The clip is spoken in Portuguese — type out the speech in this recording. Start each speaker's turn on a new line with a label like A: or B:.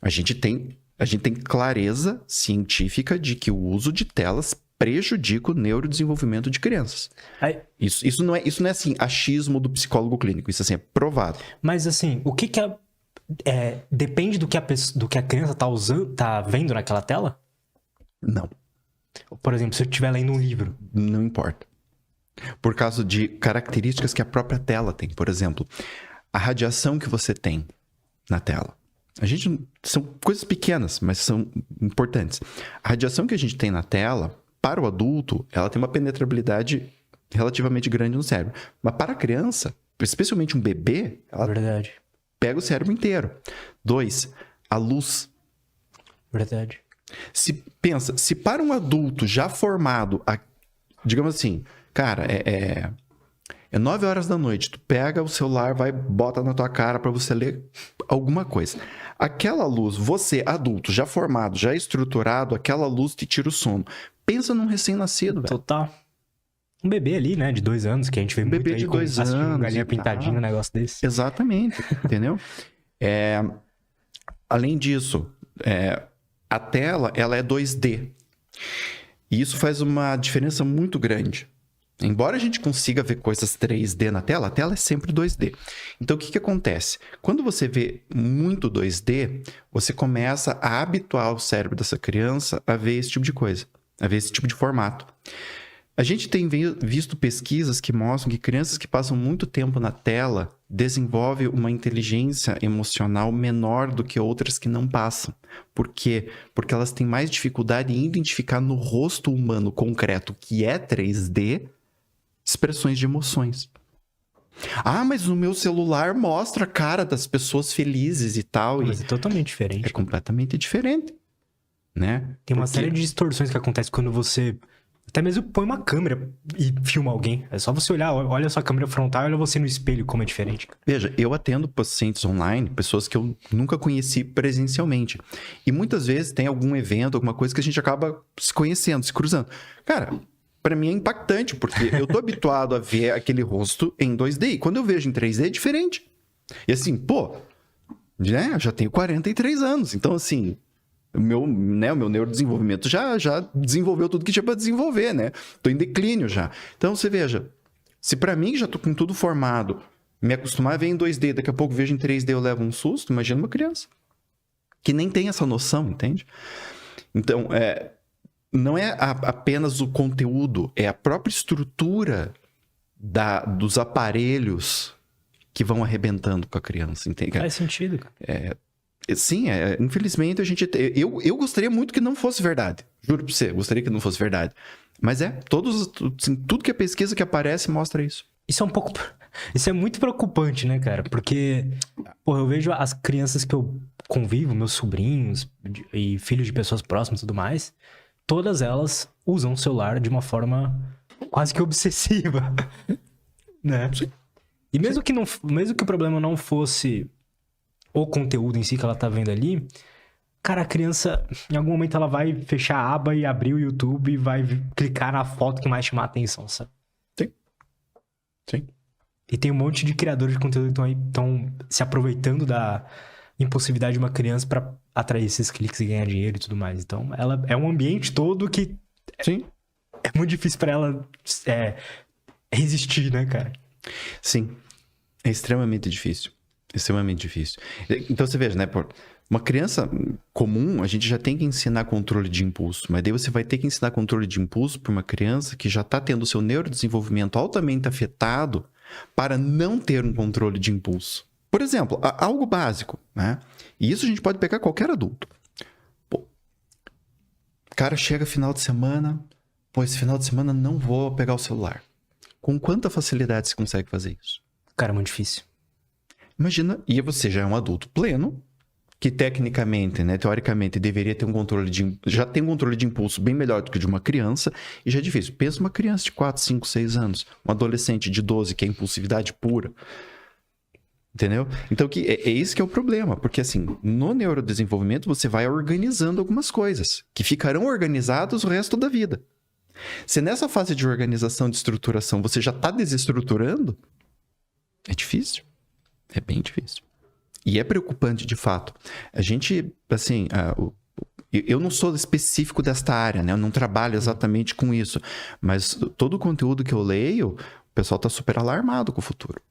A: A gente tem clareza científica de que o uso de telas prejudica o neurodesenvolvimento de crianças. Isso não é assim, achismo do psicólogo clínico. Isso assim, é provado.
B: Mas assim, o que depende do que a criança tá vendo naquela tela?
A: Não.
B: Por exemplo, se eu estiver lendo um livro.
A: Não importa. Por causa de características que a própria tela tem. Por exemplo, a radiação que você tem na tela. São coisas pequenas, mas são importantes. A radiação que a gente tem na tela, para o adulto, ela tem uma penetrabilidade relativamente grande no cérebro. Mas para a criança, especialmente um bebê, ela
B: Verdade.
A: pega o cérebro inteiro. 2, a luz.
B: Verdade.
A: Se para um adulto já formado, digamos assim, cara, é 9 horas da noite, tu pega o celular, bota na tua cara pra você ler alguma coisa. Aquela luz, você, adulto, já formado, já estruturado, aquela luz te tira o sono. Pensa num recém-nascido, velho.
B: Total. Um bebê ali, né, de 2 anos, que a gente vê muito
A: bebê
B: aí
A: de 2 anos,
B: assistindo Galinha Pintadinha, um negócio desse.
A: Exatamente, entendeu? Além disso, a tela, ela é 2D. E isso faz uma diferença muito grande. Embora a gente consiga ver coisas 3D na tela, a tela é sempre 2D. Então, o que acontece? Quando você vê muito 2D, você começa a habituar o cérebro dessa criança a ver esse tipo de coisa, a ver esse tipo de formato. A gente tem visto pesquisas que mostram que crianças que passam muito tempo na tela desenvolvem uma inteligência emocional menor do que outras que não passam. Por quê? Porque elas têm mais dificuldade em identificar no rosto humano concreto, que é 3D, expressões de emoções. Ah, mas no meu celular mostra a cara das pessoas felizes e tal.
B: Mas é totalmente diferente.
A: É completamente diferente, né?
B: Tem uma série de distorções que acontecem quando você até mesmo põe uma câmera e filma alguém. É só você olhar, olha a sua câmera frontal e olha você no espelho, como é diferente.
A: Veja, eu atendo pacientes online, pessoas que eu nunca conheci presencialmente. E muitas vezes tem algum evento, alguma coisa que a gente acaba se conhecendo, se cruzando. Cara, pra mim é impactante, porque eu tô habituado a ver aquele rosto em 2D. E quando eu vejo em 3D é diferente. E assim, né, eu já tenho 43 anos. Então, assim, o meu neurodesenvolvimento já desenvolveu tudo que tinha pra desenvolver, né? Tô em declínio já. Então, você veja, se pra mim já tô com tudo formado, me acostumar a ver em 2D, daqui a pouco vejo em 3D eu levo um susto, imagina uma criança. Que nem tem essa noção, entende? Então, não é apenas o conteúdo, é a própria estrutura dos aparelhos que vão arrebentando com a criança, entende?
B: Faz sentido, cara.
A: Sim, infelizmente a gente... Eu gostaria muito que não fosse verdade. Juro pra você, gostaria que não fosse verdade. Mas tudo que é pesquisa que aparece mostra isso.
B: Isso é muito preocupante, né, cara? Porque, eu vejo as crianças que eu convivo, meus sobrinhos e filhos de pessoas próximas e tudo mais, todas elas usam o celular de uma forma quase que obsessiva, né?
A: Sim.
B: E mesmo que o problema não fosse o conteúdo em si que ela tá vendo ali, cara, a criança, em algum momento ela vai fechar a aba e abrir o YouTube e vai clicar na foto que mais chamar a atenção, sabe?
A: Sim.
B: E tem um monte de criadores de conteúdo que estão se aproveitando da impulsividade de uma criança pra atrair esses cliques e ganhar dinheiro e tudo mais. Então, ela é um ambiente todo que
A: Sim.
B: é muito difícil pra ela resistir, né, cara?
A: Sim. É extremamente difícil. Extremamente difícil. Então, você veja, né? Uma criança comum, a gente já tem que ensinar controle de impulso. Mas daí você vai ter que ensinar controle de impulso para uma criança que já está tendo o seu neurodesenvolvimento altamente afetado para não ter um controle de impulso. Por exemplo, algo básico, né? E isso a gente pode pegar qualquer adulto. O cara chega final de semana, esse final de semana não vou pegar o celular. Com quanta facilidade você consegue fazer isso?
B: Cara, é muito difícil.
A: Imagina, e você já é um adulto pleno, que tecnicamente, né, teoricamente, deveria ter já tem um controle de impulso bem melhor do que o de uma criança, e já é difícil. Pensa uma criança de 4, 5, 6 anos, um adolescente de 12, que é impulsividade pura. Entendeu? Então, é isso que é o problema, porque assim, no neurodesenvolvimento você vai organizando algumas coisas, que ficarão organizadas o resto da vida. Se nessa fase de organização, de estruturação, você já está desestruturando, é difícil. É bem difícil. E é preocupante, de fato. A gente, assim, eu não sou específico desta área, né? Eu não trabalho exatamente com isso. Mas todo o conteúdo que eu leio, o pessoal tá super alarmado com o futuro.